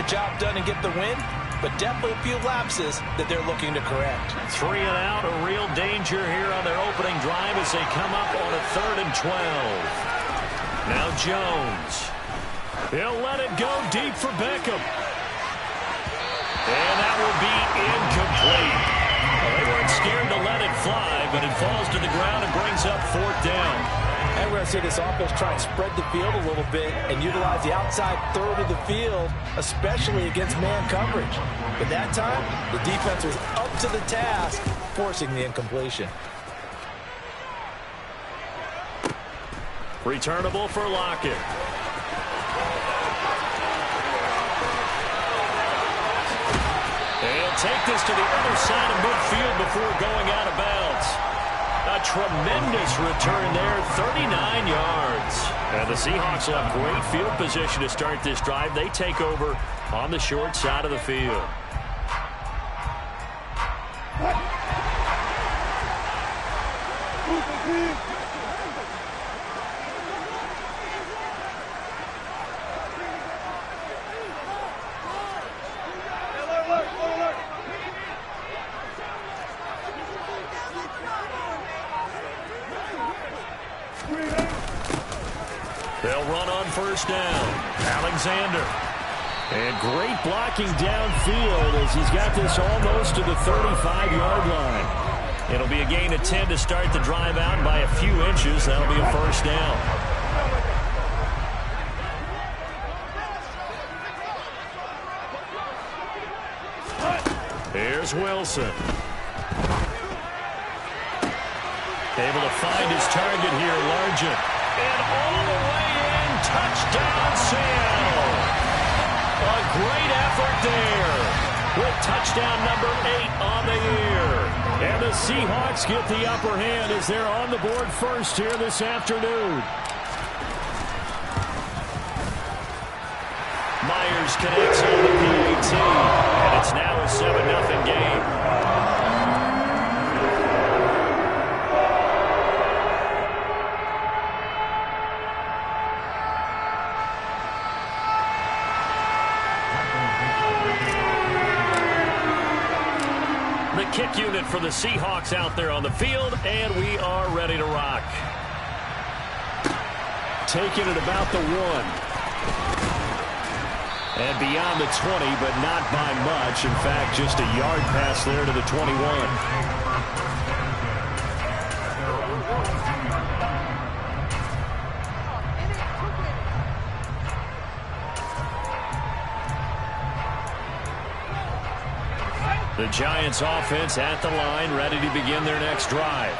the job done and get the win, but definitely a few lapses that they're looking to correct. 3 and out, a real danger here on their opening drive as they come up on a 3rd and 12. Now Jones. He'll let it go deep for Beckham. And that will be incomplete. Well, they weren't scared to let it fly, but it falls to the ground and brings up 4th down. And we're going to see this offense try and spread the field a little bit and utilize the outside third of the field, especially against man coverage. But that time, the defense was up to the task, forcing the incompletion. Returnable for Lockett. They'll take this to the other side of midfield before going out of bounds. A tremendous return there, 39 yards. And the Seahawks will have great field position to start this drive. They take over on the short side of the field. They'll run on 1st down. Alexander. And great blocking downfield as he's got this almost to the 35-yard line. It'll be a gain of 10 to start the drive out by a few inches. That'll be a 1st down. Here's Wilson. Able to find his target here, Largent. And all the way in, touchdown Seattle. A great effort there with touchdown number 8 on the year. And the Seahawks get the upper hand as they're on the board first here this afternoon. Myers connects on the PAT, and it's now a 7-0 game. Kick unit for the Seahawks out there on the field, and we are ready to rock. Taking it about the 1. And beyond the 20, but not by much. In fact, just a yard pass there to the 21. The Giants offense at the line, ready to begin their next drive.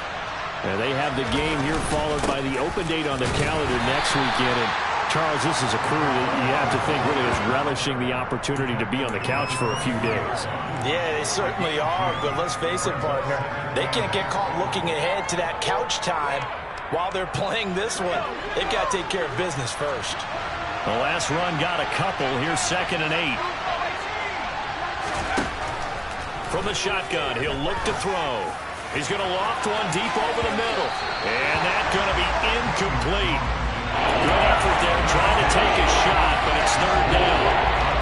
And they have the game here followed by the open date on the calendar next weekend. And Charles, this is a crew that you have to think really is relishing the opportunity to be on the couch for a few days. Yeah, they certainly are, but let's face it, partner. They can't get caught looking ahead to that couch time while they're playing this one. They've got to take care of business first. The last run got a couple. Here's 2nd and 8. From the shotgun, he'll look to throw. He's going to loft one deep over the middle. And that's going to be incomplete. Good effort there, trying to take a shot, but it's 3rd down.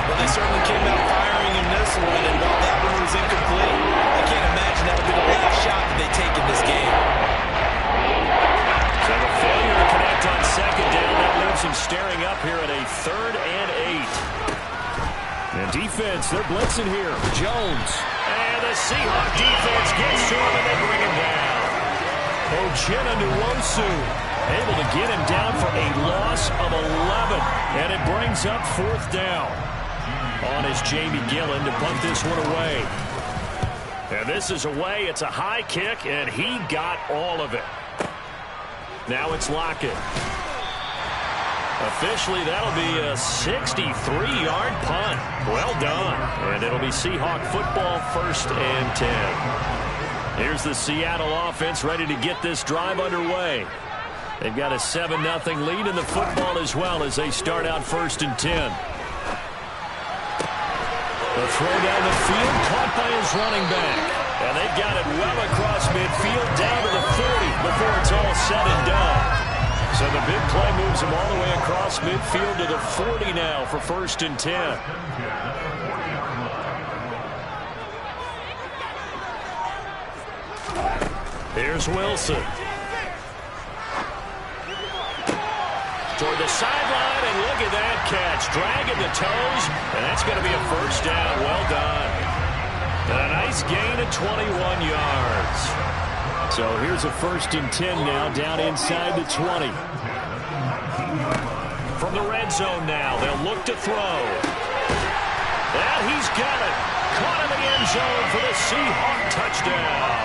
Well, they certainly came out firing in this one, and while that one was incomplete, I can't imagine that'll be the last shot that they take in this game. So the failure to connect on 2nd down, that leaves him staring up here at a 3rd and 8. And defense, they're blitzing here. Jones. And the Seahawk defense gets to him and they bring him down. Ochena Nwosu able to get him down for a loss of 11. And it brings up 4th down. On is Jamie Gillen to punt this one away. And this is away. It's a high kick, and he got all of it. Now it's Lockett. Officially, that'll be a 63-yard punt. Well done. And it'll be Seahawk football, 1st and 10. Here's the Seattle offense ready to get this drive underway. They've got a 7-0 lead in the football as well as they start out 1st and 10. The throw down the field caught by his running back. And they've got it well across midfield down to the 40 before it's all said and done. So the big play moves him all the way across midfield to the 40 now for 1st and 10. Here's Wilson. Toward the sideline, and look at that catch. Dragging the toes, and that's going to be a 1st down. Well done. A nice gain of 21 yards. So here's a 1st and 10 now, down inside the 20. From the red zone now, they'll look to throw. And he's got it. Caught in the end zone for the Seahawk touchdown.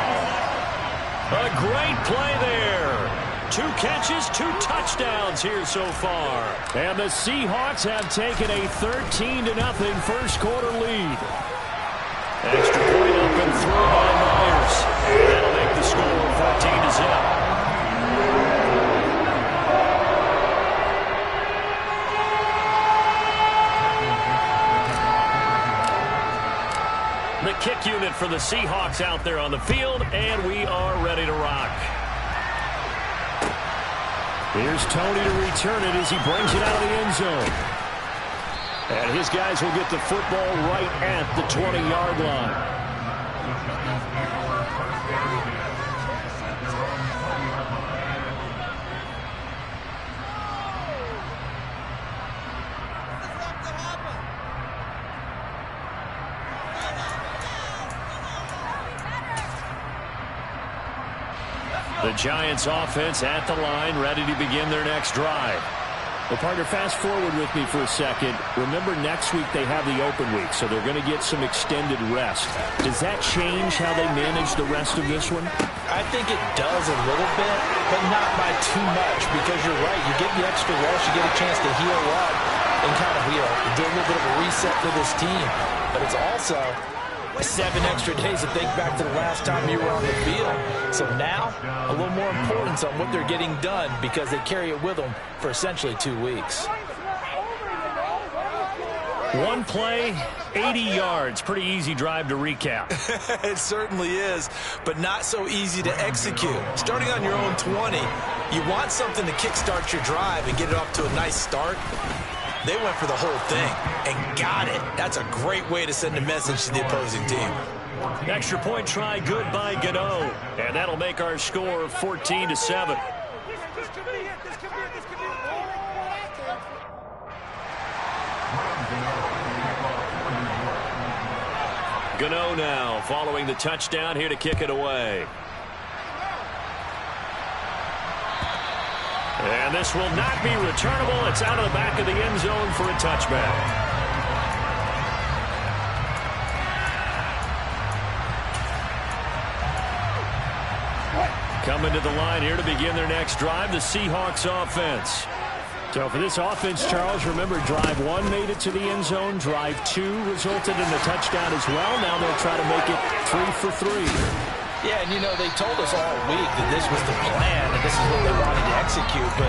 A great play there. 2 catches, 2 touchdowns here so far. And the Seahawks have taken a 13-0 first quarter lead. Extra point up and through by Myers. That'll make the score 14-0. The kick unit for the Seahawks out there on the field, and we are ready to rock. Here's Tony to return it as he brings it out of the end zone. And his guys will get the football right at the 20-yard line. The Giants offense at the line, ready to begin their next drive. Well, partner, fast forward with me for a second. Remember, next week they have the open week, so they're going to get some extended rest. Does that change how they manage the rest of this one? I think it does a little bit, but not by too much, because you're right. You get the extra rest, you get a chance to heal up and kind of do a little bit of a reset for this team. But it's also 7 extra days to think back to the last time you were on the field. So now, a little more importance on what they're getting done because they carry it with them for essentially 2 weeks. One play, 80 yards. Pretty easy drive to recap. It certainly is, but not so easy to execute. Starting on your own 20, you want something to kickstart your drive and get it off to a nice start. They went for the whole thing and got it. That's a great way to send a message to the opposing team. Extra point try good by Gano. And that'll make our score 14-7. Gano now following the touchdown here to kick it away. And this will not be returnable. It's out of the back of the end zone for a touchback. Coming to the line here to begin their next drive, the Seahawks offense. So for this offense, Charles, remember drive 1 made it to the end zone. Drive 2 resulted in a touchdown as well. Now they'll try to make it 3 for 3. Yeah, and you know, they told us all week that this was the plan and this is what they wanted to execute, but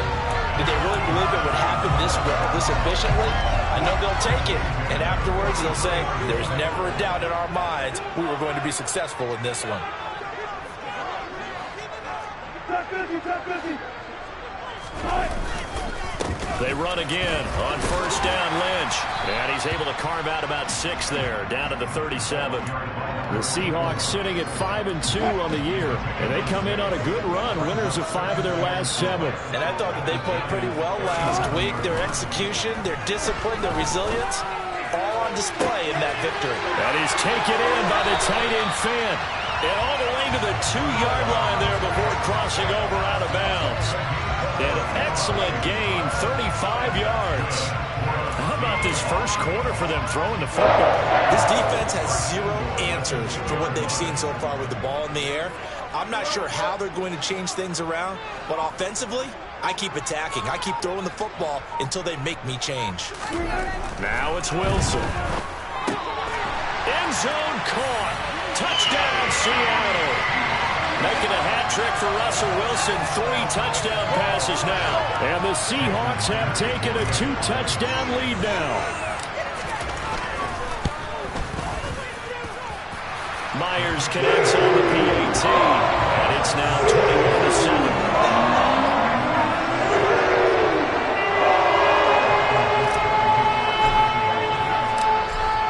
did they really believe it would happen this well, this efficiently? I know they'll take it, and afterwards they'll say, there's never a doubt in our minds we were going to be successful in this one. They run again on first down, Lynch. And he's able to carve out about 6 there, down to the 37. The Seahawks sitting at 5-2 on the year. And they come in on a good run, winners of 5 of their last 7. And I thought that they played pretty well last week. Their execution, their discipline, their resilience, all on display in that victory. That is taken in by the tight end Fant. And all the way to the 2-yard line there before crossing over out of bounds. An excellent gain, 35 yards. How about this first quarter for them throwing the football? This defense has 0 answers for what they've seen so far with the ball in the air. I'm not sure how they're going to change things around, but offensively, I keep attacking. I keep throwing the football until they make me change. Now it's Wilson. End zone caught. Touchdown, Seattle. Making a hat trick for Russell Wilson. 3 touchdown passes now. And the Seahawks have taken a 2-touchdown lead now. Myers connects on the PAT. And it's now 21-7.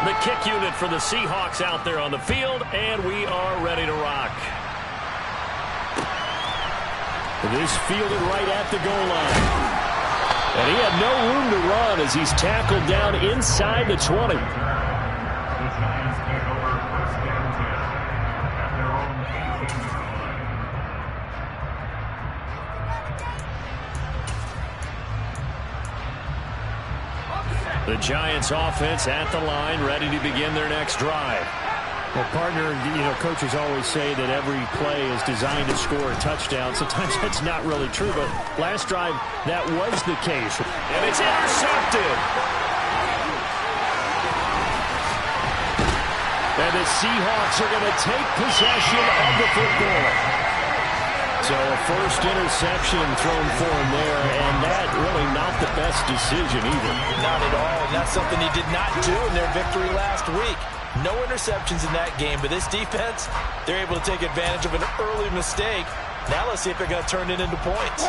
The kick unit for the Seahawks out there on the field, and we are ready to rock. This fielded right at the goal line. And he had no room to run as he's tackled down inside the 20. The Giants offense at the line, ready to begin their next drive. Well, partner, coaches always say that every play is designed to score a touchdown. Sometimes that's not really true, but last drive, that was the case. And it's intercepted. And the Seahawks are going to take possession of the football. So a first interception thrown for him there, and that really not the best decision either. Not at all, and that's something he did not do in their victory last week. No interceptions in that game, but this defense, they're able to take advantage of an early mistake. Now let's see if they're going to turn it into points.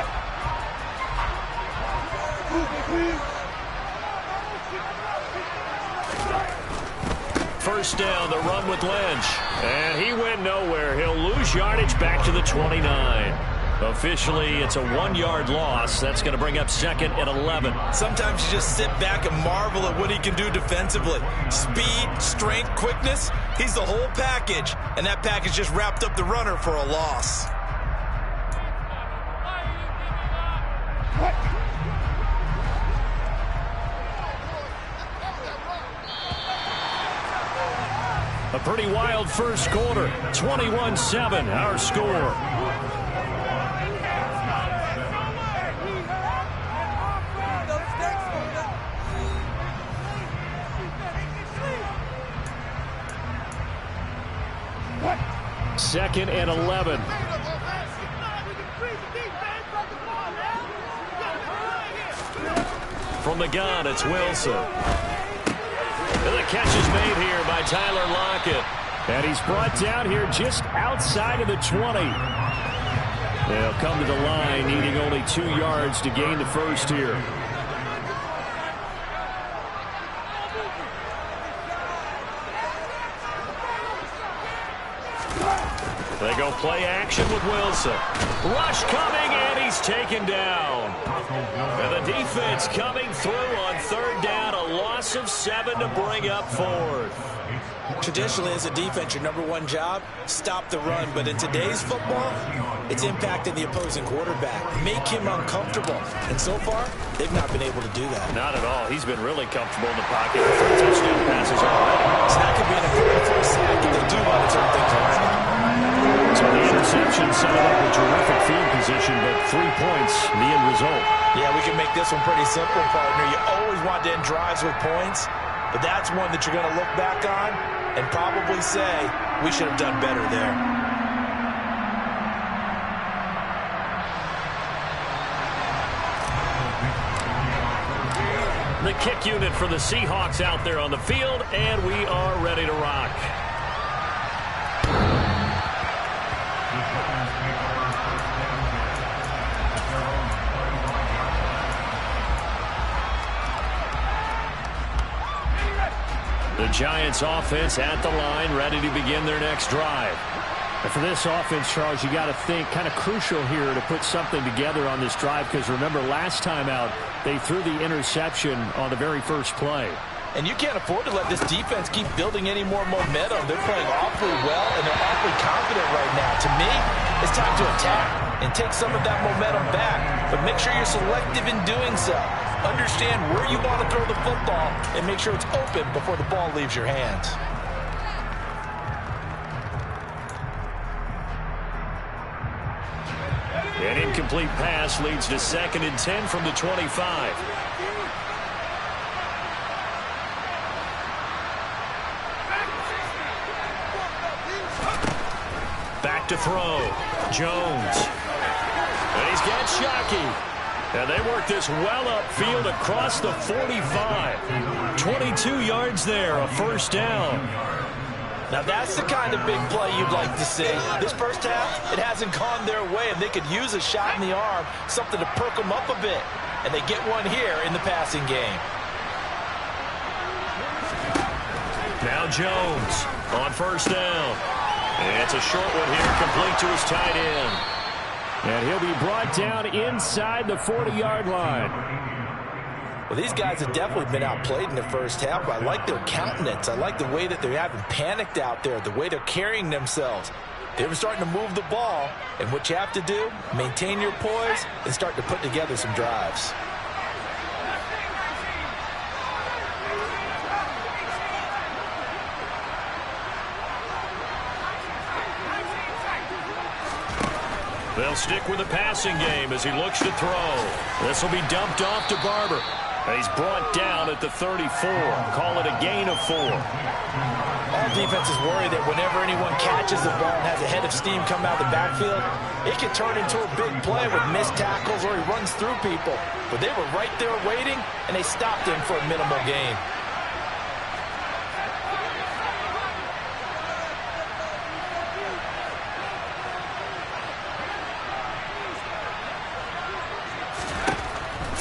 First down, the run with Lynch. And he went nowhere. He'll lose yardage back to the 29. Officially, it's a 1-yard loss. That's going to bring up second and 11. Sometimes you just sit back and marvel at what he can do defensively. Speed, strength, quickness, he's the whole package. And that package just wrapped up the runner for a loss. A pretty wild first quarter. 21-7, our score. Second and 11. From the gun, it's Wilson. And the catch is made here by Tyler Lockett. And he's brought down here just outside of the 20. They'll come to the line, needing only 2 yards to gain the first here. They go play action with Wilson. Rush coming, and he's taken down. And the defense coming through on third down. A loss of 7 to bring up fourth. Traditionally, as a defense, your #1 job, stop the run. But in today's football, it's impacting the opposing quarterback. Make him uncomfortable. And so far, they've not been able to do that. Not at all. He's been really comfortable in the pocket. 3 touchdown passes already. So that could be an important first sack if they do want to turn things around. So the interception set up a terrific field position, but 3 points, the end result. Yeah, we can make this one pretty simple, partner. You always want to end drives with points, but that's one that you're going to look back on and probably say, we should have done better there. The kick unit for the Seahawks out there on the field, and we are ready to rock. The Giants offense at the line, ready to begin their next drive. And for this offense, Charles, you got to think kind of crucial here to put something together on this drive, because remember last time out they threw the interception on the very first play. And you can't afford to let this defense keep building any more momentum. They're playing awfully well, and they're awfully confident right now. To me, it's time to attack and take some of that momentum back. But make sure you're selective in doing so. Understand where you want to throw the football and make sure it's open before the ball leaves your hands. An incomplete pass leads to 2nd and 10 from the 25. Back to throw. Jones. And he's got Shockey. And they work this well upfield across the 45. 22 yards there, a first down. Now that's the kind of big play you'd like to see. This first half, it hasn't gone their way, and they could use a shot in the arm, something to perk them up a bit. And they get one here in the passing game. Now Jones on first down. It's a short one here, complete to his tight end. And he'll be brought down inside the 40-yard line. Well, these guys have definitely been outplayed in the first half, but I like their countenance. I like the way that they're having panicked out there, the way they're carrying themselves. They were starting to move the ball, and what you have to do, maintain your poise and start to put together some drives. They'll stick with the passing game as he looks to throw. This will be dumped off to Barber. He's brought down at the 34. Call it a gain of 4. All defenses worry that whenever anyone catches the ball and has a head of steam coming out of the backfield, it can turn into a big play with missed tackles or he runs through people. But they were right there waiting, and they stopped him for a minimal gain.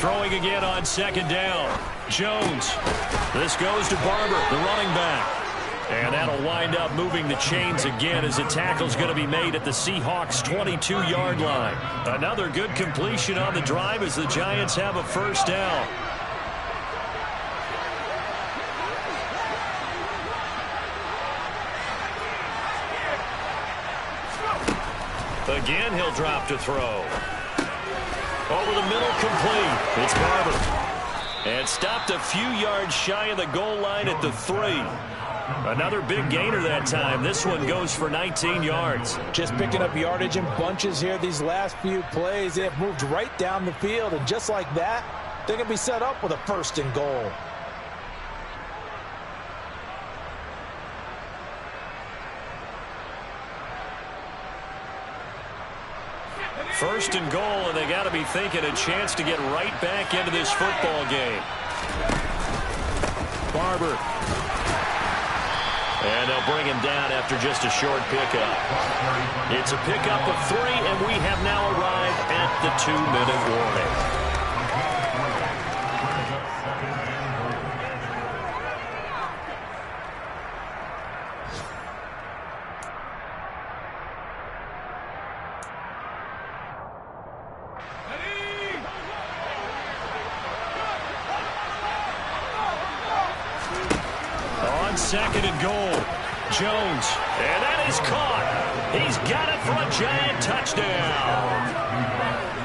Throwing again on second down. Jones. This goes to Barber, the running back. And that'll wind up moving the chains again as the tackle's going to be made at the Seahawks' 22-yard line. Another good completion on the drive as the Giants have a first down. Again, he'll drop to throw. Over the middle, complete. It's Barber. And stopped a few yards shy of the goal line at the 3. Another big gainer that time. This one goes for 19 yards. Just picking up yardage in bunches here these last few plays. They have moved right down the field, and just like that, they're going to be set up with a first and goal. First and goal, and they got to be thinking a chance to get right back into this football game. Barber. And they'll bring him down after just a short pickup. It's a pickup of 3, and we have now arrived at the 2-minute warning. Second and goal. Jones. And that is caught. He's got it for a giant touchdown.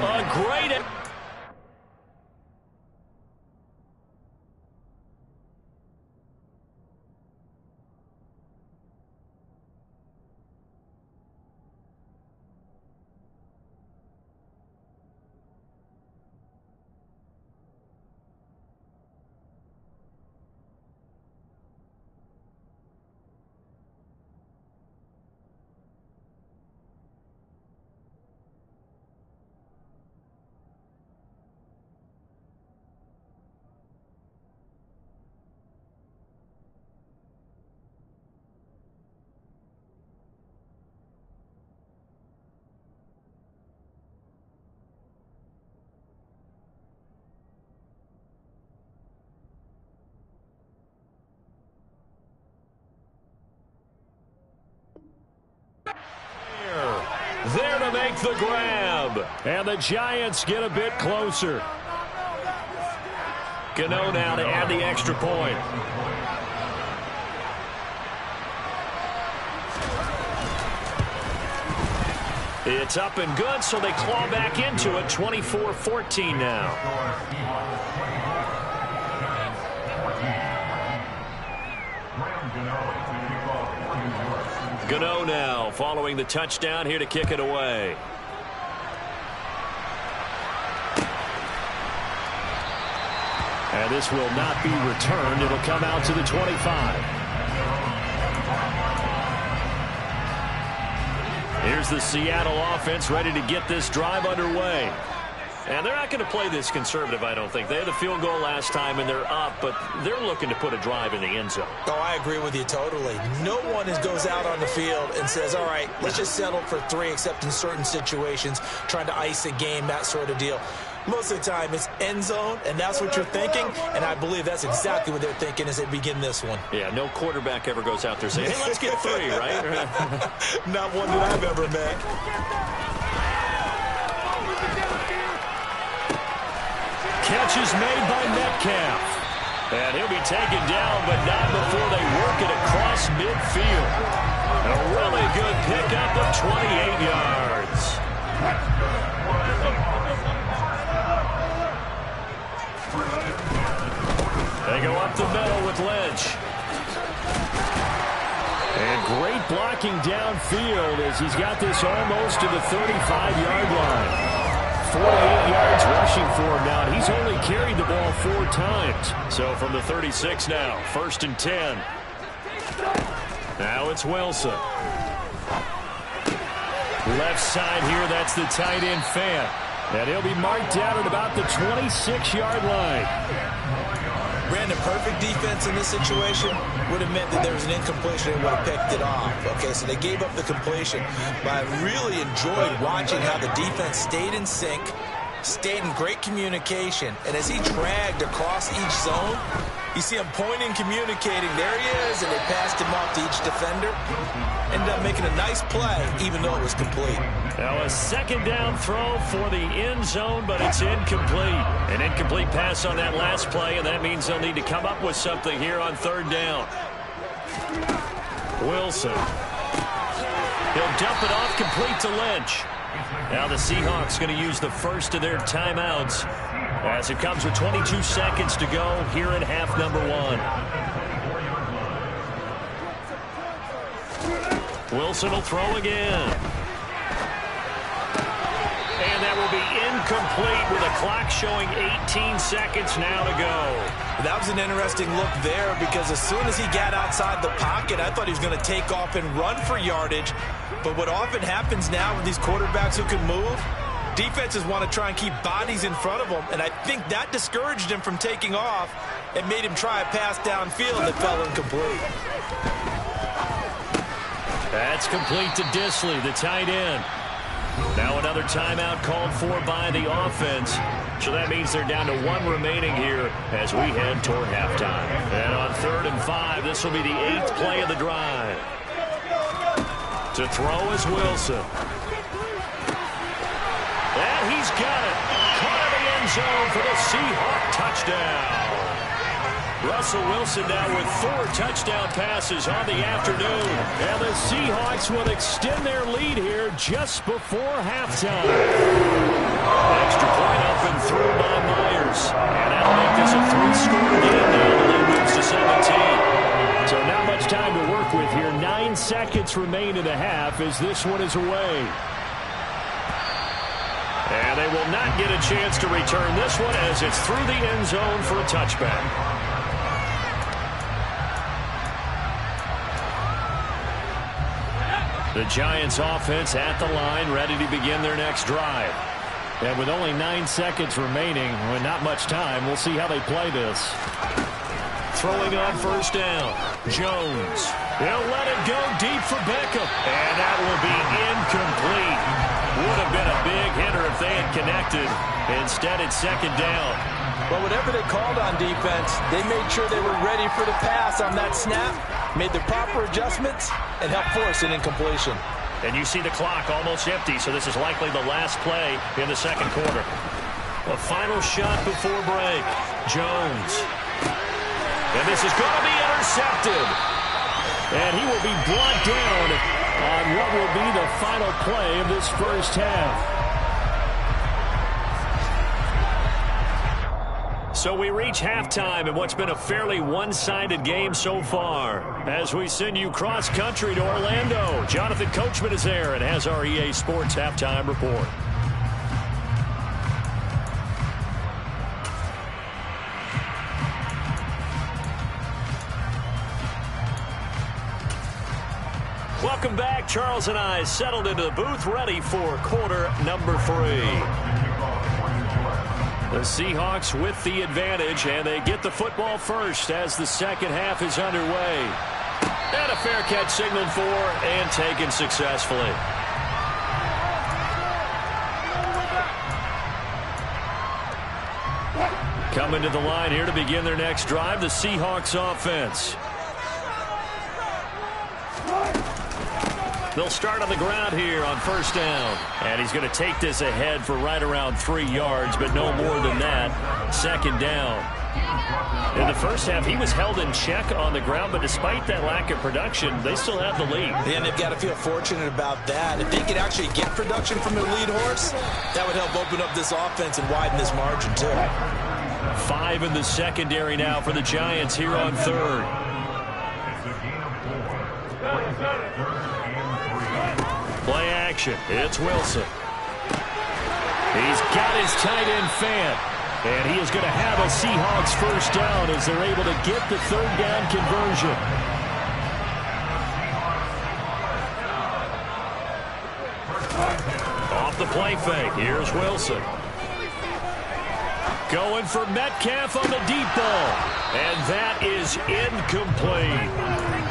A great... There to make the grab. And the Giants get a bit closer. Gano now to add the extra point. It's up and good, so they claw back into it. 24-14 now. Gano now following the touchdown here to kick it away. And this will not be returned. It'll come out to the 25. Here's the Seattle offense ready to get this drive underway. And they're not going to play this conservative, I don't think. They had the field goal last time, and they're up, but they're looking to put a drive in the end zone. Oh, I agree with you totally. No one goes out on the field and says, all right, let's just settle for 3, except in certain situations, trying to ice a game, that sort of deal. Most of the time, it's end zone, and that's what you're thinking, and I believe that's exactly what they're thinking as they begin this one. Yeah, no quarterback ever goes out there saying, hey, let's get 3, right? Not one that I've ever met. Catch is made by Metcalf. And he'll be taken down, but not before they work it across midfield. A really good pickup of 28 yards. They go up the middle with Lynch. And great blocking downfield as he's got this almost to the 35-yard line. 48 yards rushing for him now. He's only carried the ball 4 times. So from the 36 now, 1st and 10. Now it's Wilson. Left side here, that's the tight end Fant. And he'll be marked down at about the 26-yard line. Brandon, perfect defense in this situation would have meant that there was an incompletion and would have picked it off. Okay, so they gave up the completion. But I really enjoyed watching how the defense stayed in sync, stayed in great communication, and as he dragged across each zone, you see him pointing, communicating. There he is, and they passed him off to each defender. Ended up making a nice play, even though it was complete. Now a 2nd down throw for the end zone, but it's incomplete. An incomplete pass on that last play, and that means they'll need to come up with something here on 3rd down. Wilson. He'll dump it off complete to Lynch. Now the Seahawks going to use the first of their timeouts as it comes with 22 seconds to go here in half number 1. Wilson will throw again. And that will be incomplete with a clock showing 18 seconds now to go. That was an interesting look there because as soon as he got outside the pocket, I thought he was going to take off and run for yardage. But what often happens now with these quarterbacks who can move, defenses want to try and keep bodies in front of them, and I think that discouraged him from taking off and made him try a pass downfield that fell incomplete. That's complete to Disley, the tight end. Now another timeout called for by the offense. So that means they're down to 1 remaining here as we head toward halftime. And on 3rd and 5, this will be the 8th play of the drive. To throw is Wilson. And he's got it. Caught in the end zone for the Seahawk touchdown. Russell Wilson now with 4 touchdown passes on the afternoon. And the Seahawks will extend their lead here just before halftime. Extra point up and through by Myers. And that'll make this a 3-score game now. The lead moves to 17. So not much time to work with here. 9 seconds remain in the half as this one is away. And they will not get a chance to return this one as it's through the end zone for a touchback. The Giants offense at the line, ready to begin their next drive. And with only 9 seconds remaining, with not much time, we'll see how they play this. Throwing on 1st down, Jones. He'll let it go deep for Beckham. And that will be incomplete. Would have been a big hitter if they had connected. Instead, it's 2nd down. Well, whatever they called on defense, they made sure they were ready for the pass on that snap, made the proper adjustments, and helped force an incompletion. And you see the clock almost empty, so this is likely the last play in the 2nd quarter. A final shot before break. Jones. And this is going to be intercepted. And he will be brought down on what will be the final play of this first half. So we reach halftime in what's been a fairly one-sided game so far. As we send you cross-country to Orlando, Jonathan Coachman is there and has our EA Sports halftime report. Welcome back. Charles and I settled into the booth ready for quarter number 3. The Seahawks with the advantage, and they get the football first as the second half is underway. And a fair catch signaled for and taken successfully. Coming to the line here to begin their next drive, the Seahawks offense. They'll start on the ground here on first down. And he's going to take this ahead for right around 3 yards, but no more than that. Second down. In the first half, he was held in check on the ground, but despite that lack of production, they still have the lead. And they've got to feel fortunate about that. If they could actually get production from their lead horse, that would help open up this offense and widen this margin, too. 5 in the secondary now for the Giants here on third. Play action. It's Wilson. He's got his tight end fan. And he is going to have a Seahawks first down as they're able to get the third down conversion. Off the play fake. Here's Wilson. Going for Metcalf on the deep ball. And that is incomplete.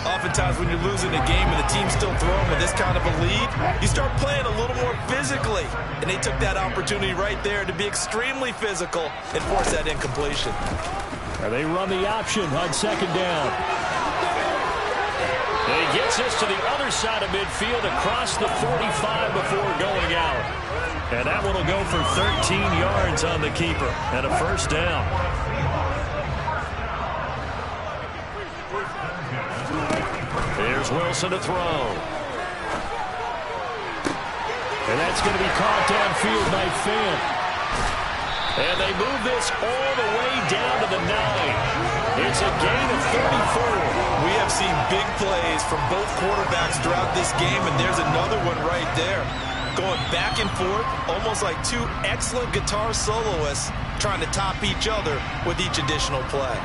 Oftentimes when you're losing a game and the team's still throwing with this kind of a lead, you start playing a little more physically. And they took that opportunity right there to be extremely physical and force that incompletion. And they run the option on second down. And he gets this to the other side of midfield across the 45 before going out. And that one will go for 13 yards on the keeper and a first down. Here's Wilson to throw. And that's going to be caught downfield by Finn. And they move this all the way down to the 9. It's a gain of 34. We have seen big plays from both quarterbacks throughout this game, and there's another one right there. Going back and forth, almost like two excellent guitar soloists trying to top each other with each additional play.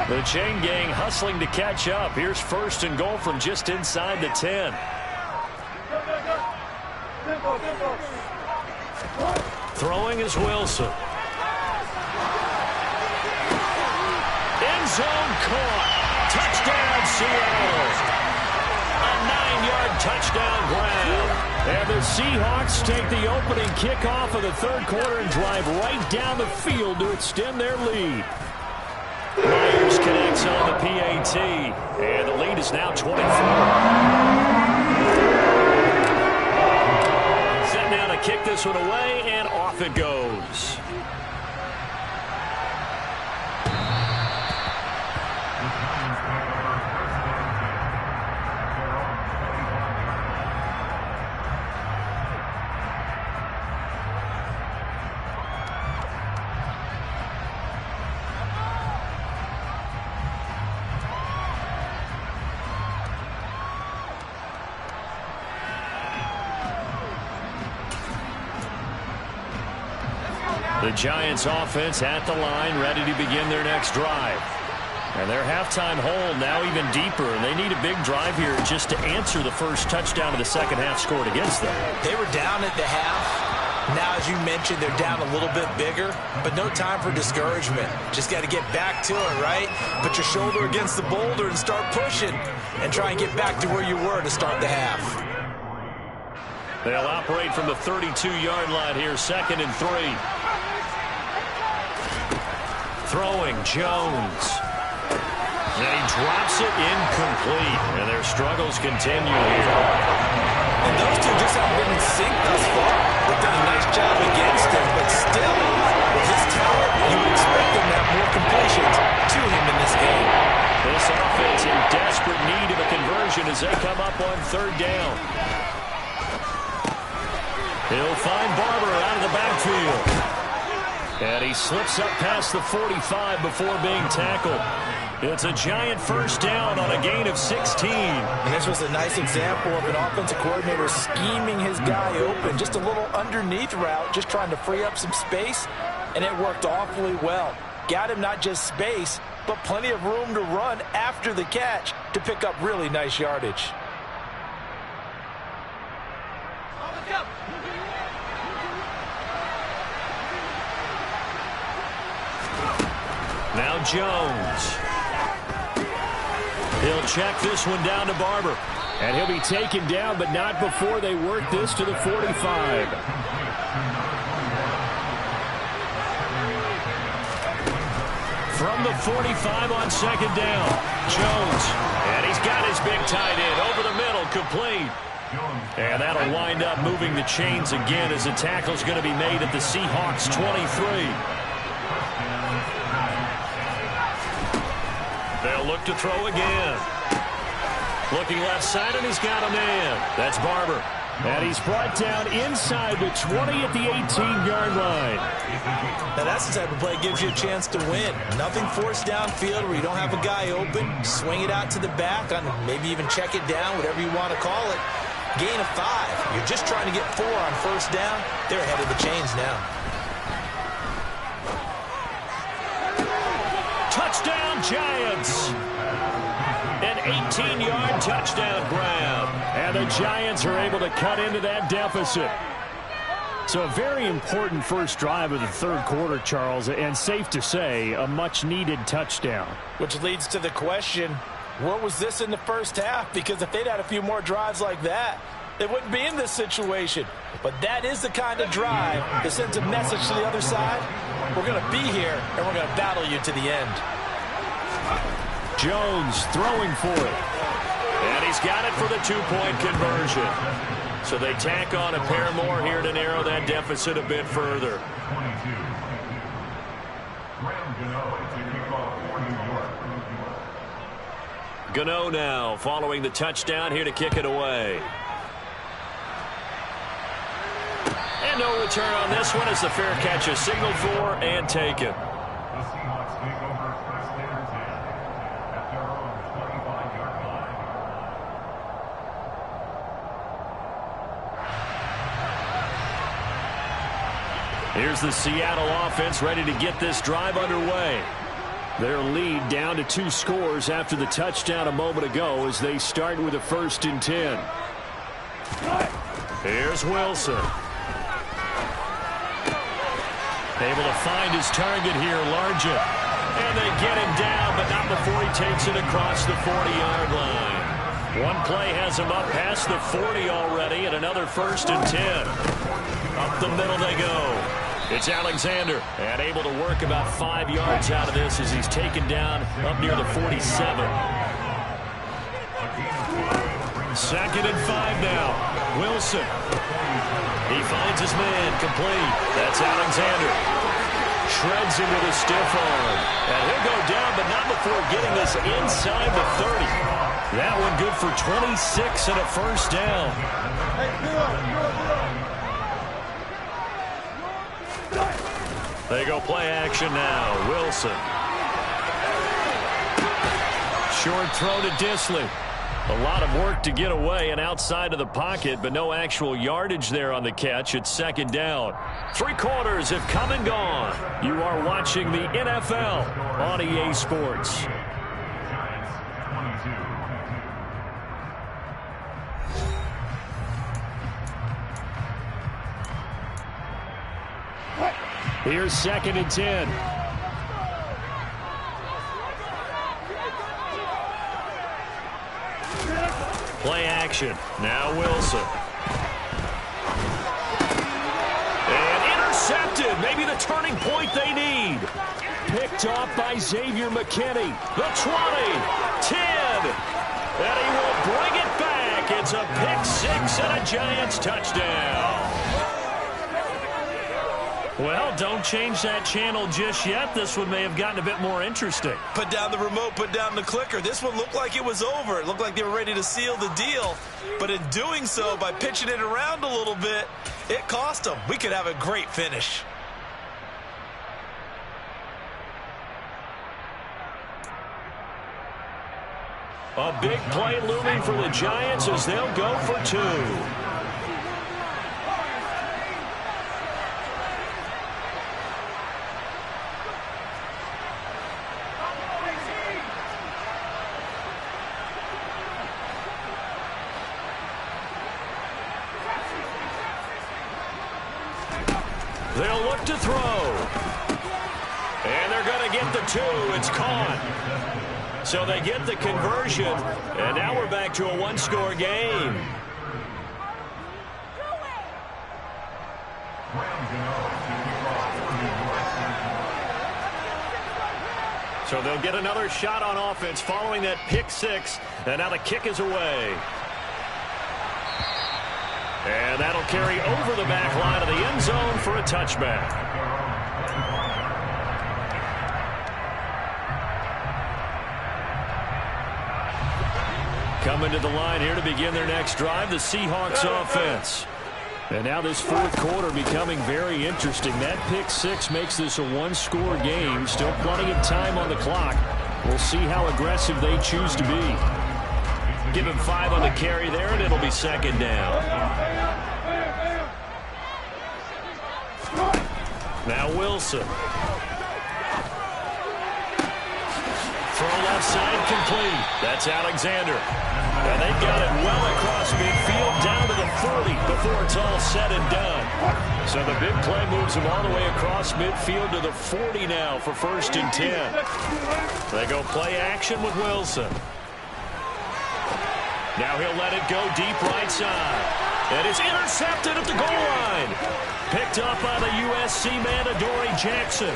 The chain gang hustling to catch up. Here's first and goal from just inside the 10. Throwing is Wilson. End zone caught. Touchdown, Seattle. A 9-yard touchdown grab. And the Seahawks take the opening kickoff of the third quarter and drive right down the field to extend their lead. Myers connects on the PAT, and the lead is now 24. Set now to kick this one away, and off it goes. The Giants offense at the line, ready to begin their next drive. And their halftime hole now even deeper, and they need a big drive here just to answer the first touchdown of the second half scored against them. They were down at the half. Now, as you mentioned, they're down a little bit bigger, but no time for discouragement. Just got to get back to it, right? Put your shoulder against the boulder and start pushing, and try and get back to where you were to start the half. They'll operate from the 32-yard line here, 2nd and 3. Throwing Jones. And he drops it incomplete. And their struggles continue here. And those two just haven't been in sync thus far. They've done a nice job against him, but still, with his talent, you would expect them to have more completions to him in this game. This offense in desperate need of a conversion as they come up on third down. He'll find Barber out of the backfield. And he slips up past the 45 before being tackled. It's a Giant first down on a gain of 16. And this was a nice example of an offensive coordinator scheming his guy open. Just a little underneath route, just trying to free up some space. And it worked awfully well. Got him not just space, but plenty of room to run after the catch to pick up really nice yardage. Now Jones. He'll check this one down to Barber. And he'll be taken down, but not before they work this to the 45. From the 45 on second down, Jones. And he's got his big tight end over the middle, complete. And that'll wind up moving the chains again as the tackle's going to be made at the Seahawks 23. They'll look to throw again. Looking left side, and he's got a man. That's Barber. And he's brought down inside the 20 at the 18-yard line. Now that's the type of play that gives you a chance to win. Nothing forced downfield where you don't have a guy open. Swing it out to the back, on maybe even check it down, whatever you want to call it. Gain of 5. You're just trying to get 4 on first down. They're ahead of the chains now. Touchdown, Giants. An 18-yard touchdown grab. And the Giants are able to cut into that deficit. So a very important first drive of the third quarter, Charles, and safe to say, a much-needed touchdown. Which leads to the question, where was this in the first half? Because if they'd had a few more drives like that, they wouldn't be in this situation. But that is the kind of drive that sends a message to the other side. We're going to be here, and we're going to battle you to the end. Jones throwing for it. And he's got it for the two-point conversion. So they tack on a pair more here to narrow that deficit a bit further. Gano now following the touchdown here to kick it away. And no return on this one as the fair catch is signaled for and taken. Here's the Seattle offense ready to get this drive underway. Their lead down to 2 scores after the touchdown a moment ago as they start with a 1st and 10. Here's Wilson. Able to find his target here, Largent. And they get him down, but not before he takes it across the 40-yard line. One play has him up past the 40 already, and another 1st and 10. Up the middle they go. It's Alexander, and able to work about 5 yards out of this as he's taken down up near the 47. 2nd and 5 now. Wilson. He finds his man, complete. That's Alexander. Shreds him with a stiff arm. And he'll go down, but not before getting this inside the 30. That one good for 26 and a 1st down. They go play action now. Wilson. Short throw to Disley. A lot of work to get away and outside of the pocket, but no actual yardage there on the catch. It's 2nd down. 3 quarters have come and gone. You are watching the NFL on EA Sports. Here's 2nd and 10. Play action. Now Wilson. And intercepted. Maybe the turning point they need. Picked off by Xavier McKinney. The 20. 10. And he will bring it back. It's a pick 6 and a Giants touchdown. Well, don't change that channel just yet. This one may have gotten a bit more interesting. Put down the remote, put down the clicker. This one looked like it was over. It looked like they were ready to seal the deal. But in doing so, by pitching it around a little bit, it cost them. We could have a great finish. A big play looming for the Giants as they'll go for 2. They'll look to throw. And they're going to get the 2. It's caught. So they get the conversion, and now we're back to a one-score game. So they'll get another shot on offense following that pick six, and now the kick is away. And that'll carry over the back line of the end zone for a touchback. Coming to the line here to begin their next drive, the Seahawks offense. And now this fourth quarter becoming very interesting. That pick six makes this a one-score game. Still plenty of time on the clock. We'll see how aggressive they choose to be. Give him 5 on the carry there, and it'll be second down. Now Wilson. Throw left side complete. That's Alexander. And they've got it well across midfield down to the 40 before it's all said and done. So the big play moves them all the way across midfield to the 40 now for 1st and 10. They go play action with Wilson. Now he'll let it go deep right side. And it's intercepted at the goal line. Picked up by the USC man, Adoree Jackson.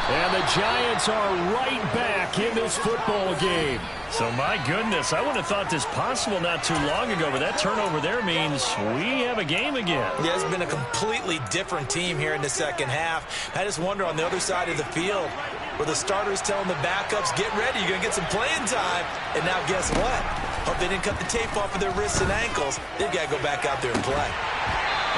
And the Giants are right back in this football game. So, my goodness, I wouldn't have thought this possible not too long ago, but that turnover there means we have a game again. Yeah, it's been a completely different team here in the second half. I just wonder on the other side of the field where the starters telling the backups, get ready, you're going to get some playing time. And now guess what? Hope they didn't cut the tape off of their wrists and ankles. They've got to go back out there and play.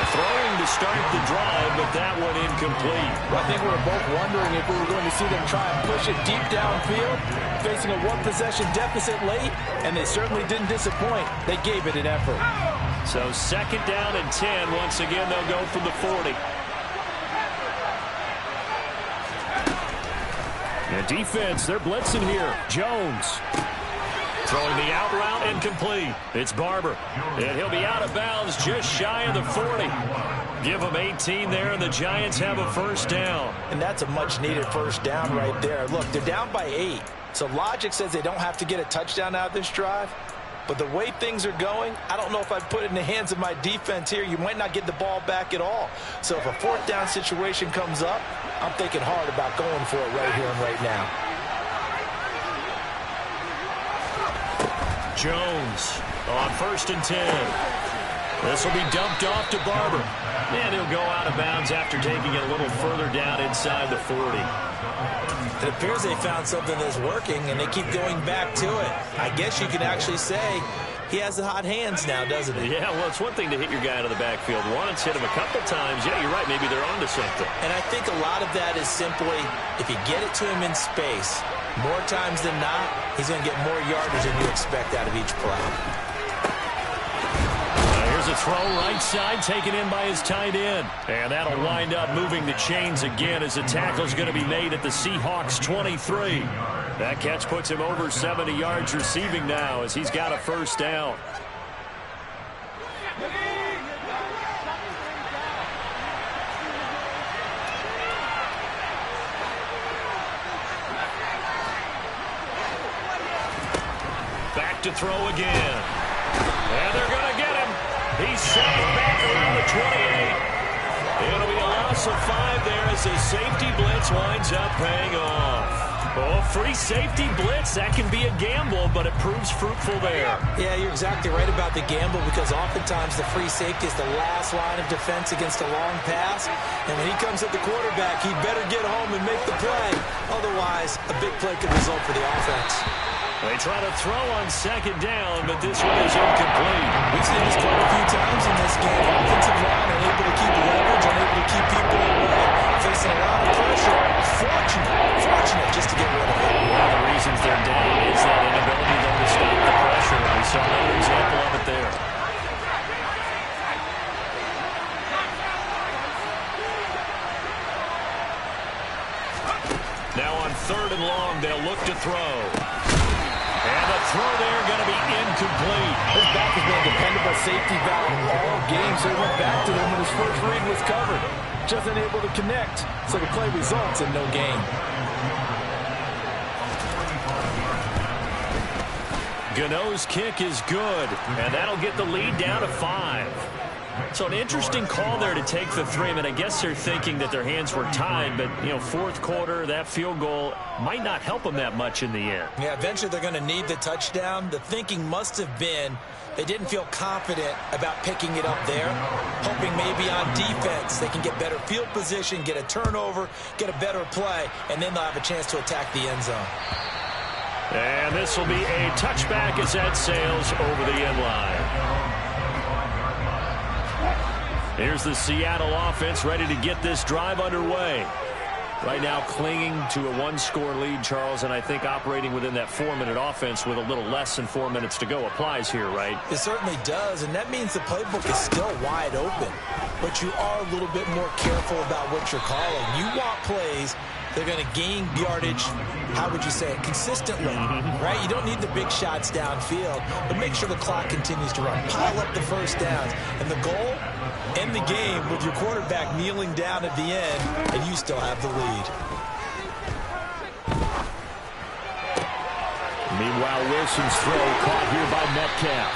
Throwing to start the drive, but that one incomplete. Well, I think we were both wondering if we were going to see them try and push it deep downfield, facing a one-possession deficit late, and they certainly didn't disappoint. They gave it an effort. So 2nd down and 10. Once again, they'll go from the 40. And defense, they're blitzing here. Jones. Throwing the out route incomplete. It's Barber. And he'll be out of bounds just shy of the 40. Give them 18 there, and the Giants have a 1st down. And that's a much-needed 1st down right there. Look, they're down by 8. So logic says they don't have to get a touchdown out of this drive. But the way things are going, I don't know if I'd put it in the hands of my defense here. You might not get the ball back at all. So if a 4th down situation comes up, I'm thinking hard about going for it right here and right now. Jones on 1st and 10. This will be dumped off to Barber. And he'll go out of bounds after taking it a little further down inside the 40. It appears they found something that's working, and they keep going back to it. I guess you can actually say he has the hot hands now, doesn't he? Yeah, well, it's one thing to hit your guy out of the backfield once, hit him a couple times. Yeah, you're right. Maybe they're onto something. And I think a lot of that is simply if you get it to him in space, more times than not, he's going to get more yardage than you expect out of each play. Here's a throw right side taken in by his tight end. And that'll wind up moving the chains again as the tackle's going to be made at the Seahawks 23. That catch puts him over 70 yards receiving now as he's got a 1st down. Back to throw again. And they're going to get him. He's sacked back around the 28. It'll be a loss of 5 there as the safety blitz winds up paying off. Oh, free safety blitz, that can be a gamble, but it proves fruitful there. Yeah, you're exactly right about the gamble because oftentimes the free safety is the last line of defense against a long pass. And when he comes at the quarterback, he better get home and make the play. Otherwise, a big play could result for the offense. They try to throw on 2nd down, but this one is incomplete. We've seen this quite a few times in this game. Offensive line unable to keep leverage, unable to keep people away, facing a lot of pressure. Fortunate just to get rid of it. One of the reasons they're down is that inability to stop the pressure. We saw another example of it there. Now on 3rd and long, they'll look to throw. And the throw there going to be incomplete. His back has been a dependable safety valve all game, so he went back to him when his first read was covered. Just unable to connect, so the play results in no gain. Gano's kick is good, and that'll get the lead down to 5. So an interesting call there to take the 3. I mean, I guess they're thinking that their hands were tied, but, you know, fourth quarter, that field goal might not help them that much in the end. Yeah, eventually they're going to need the touchdown. The thinking must have been they didn't feel confident about picking it up there, hoping maybe on defense they can get better field position, get a turnover, get a better play, and then they'll have a chance to attack the end zone. And this will be a touchback as that sails over the end line. Here's the Seattle offense ready to get this drive underway. Right now clinging to a 1-score lead, Charles, and I think operating within that 4-minute offense with a little less than 4 minutes to go applies here, right? It certainly does, and that means the playbook is still wide open. But you are a little bit more careful about what you're calling. You want plays they're going to gain yardage, how would you say it, consistently, right? You don't need the big shots downfield, but make sure the clock continues to run. Pile up the first downs. And the goal, end the game with your quarterback kneeling down at the end, and you still have the lead. Meanwhile, Wilson's throw caught here by Metcalf.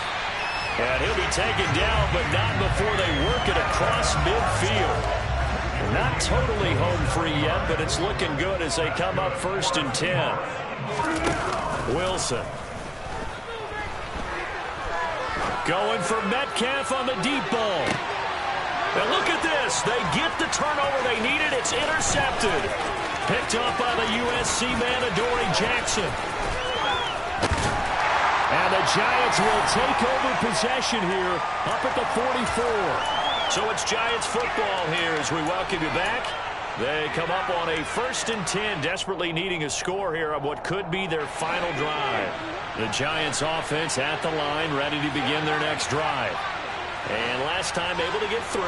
And he'll be taken down, but not before they work it across midfield. Not totally home free yet, but it's looking good as they come up 1st and 10. Wilson. Going for Metcalf on the deep ball. And look at this. They get the turnover they needed. It's intercepted. Picked up by the USC man, Adoree Jackson. And the Giants will take over possession here up at the 44. So it's Giants football here as we welcome you back. They come up on a 1st and 10, desperately needing a score here on what could be their final drive. The Giants offense at the line, ready to begin their next drive. And last time able to get 3.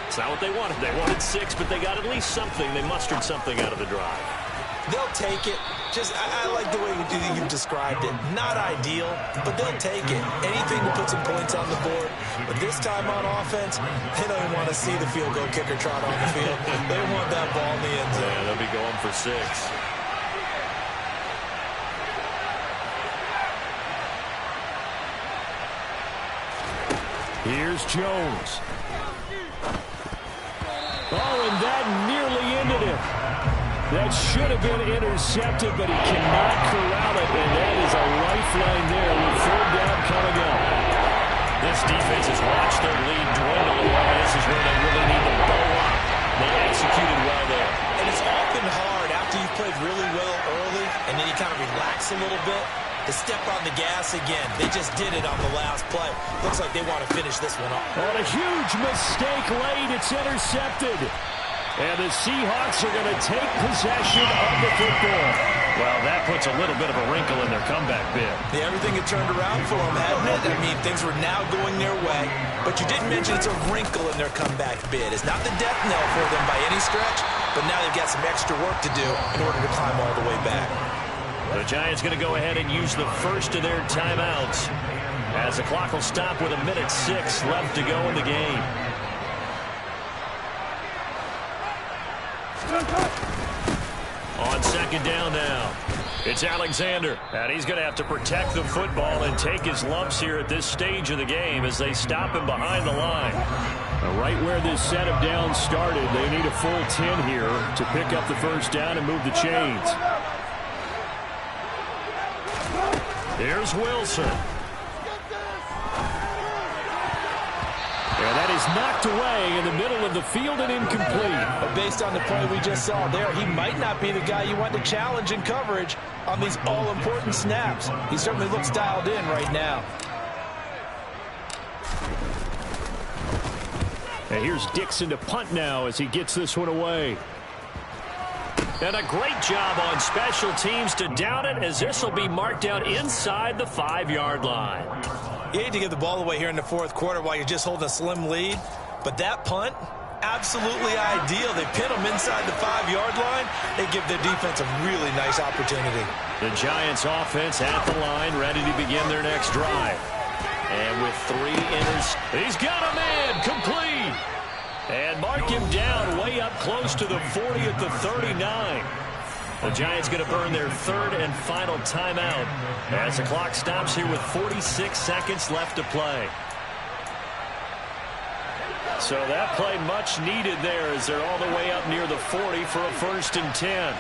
It's not what they wanted. They wanted 6, but they got at least something. They mustered something out of the drive. They'll take it. I like the way you've described it. Not ideal, but they'll take it. Anything to put some points on the board. But this time on offense, they don't even want to see the field goal kicker trot on the field. They want that ball in the end zone. Yeah, they'll be going for 6. Here's Jones. Oh, and that nearly ended it. That should have been intercepted, but he cannot corral it, and that is a lifeline there with 3rd down coming up. This defense has watched their lead dwindle away. This is where they really need to bow up. They executed well there. And it's often hard after you've played really well early, and then you kind of relax a little bit, to step on the gas again. They just did it on the last play. Looks like they want to finish this one off. On a huge mistake late, it's intercepted. And the Seahawks are going to take possession of the football. Well, that puts a little bit of a wrinkle in their comeback bid. Yeah, everything had turned around for them, hadn't it? I mean, things were now going their way. But you did mention it's a wrinkle in their comeback bid. It's not the death knell for them by any stretch, but now they've got some extra work to do in order to climb all the way back. The Giants going to go ahead and use the first of their timeouts as the clock will stop with 1:06 left to go in the game. On 2nd down now, it's Alexander, and he's going to have to protect the football and take his lumps here at this stage of the game as they stop him behind the line. Right where this set of downs started, they need a full 10 here to pick up the 1st down and move the chains. Here's Wilson. And that is knocked away in the middle of the field and incomplete. But based on the play we just saw there, he might not be the guy you want to challenge in coverage on these all-important snaps. He certainly looks dialed in right now. And here's Dixon to punt now as he gets this one away. And a great job on special teams to down it as this will be marked out inside the 5-yard line. You hate to give the ball away here in the 4th quarter while you're just holding a slim lead, but that punt, absolutely ideal. They pin them inside the 5-yard line. They give their defense a really nice opportunity. The Giants offense at the line, ready to begin their next drive. And with 3 he's got a man, complete. And mark him down way up close to the 40 at the 39. The Giants going to burn their third and final timeout as the clock stops here with 46 seconds left to play. So that play much needed there as they're all the way up near the 40 for a 1st and 10.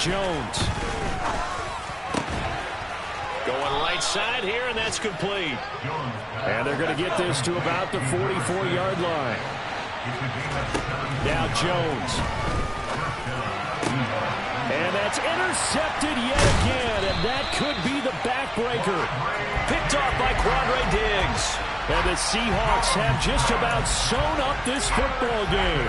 Jones. Going right side here, and that's complete. And they're going to get this to about the 44-yard line. Now Jones. And that's intercepted yet again, and that could be the backbreaker. Picked off by Quandre Diggs. And the Seahawks have just about sewn up this football game.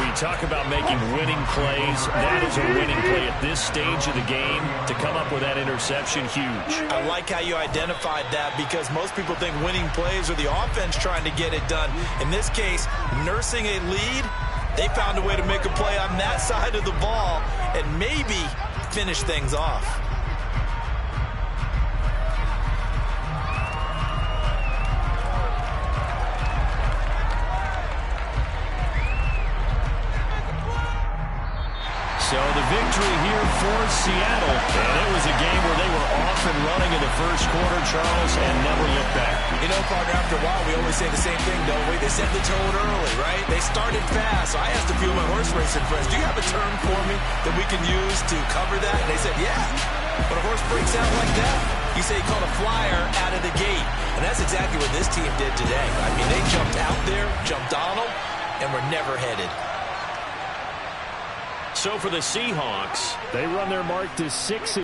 We talk about making winning plays. That is a winning play at this stage of the game. To come up with that interception, huge. I like how you identified that because most people think winning plays are the offense trying to get it done. In this case, nursing a lead, they found a way to make a play on that side of the ball and maybe finish things off. So the victory here for Seattle. And it was a game where they were off and running in the first quarter, Charles, and never looked back. You know, partner, after a while, we always say the same thing, don't we? They set the tone early, right? They started fast. So I asked a few of my horse racing friends, do you have a term for me that we can use to cover that? And they said, yeah. When a horse breaks out like that, you say you call a flyer out of the gate. And that's exactly what this team did today. I mean, they jumped out there, jumped on them, and were never headed. So for the Seahawks, they run their mark to 6.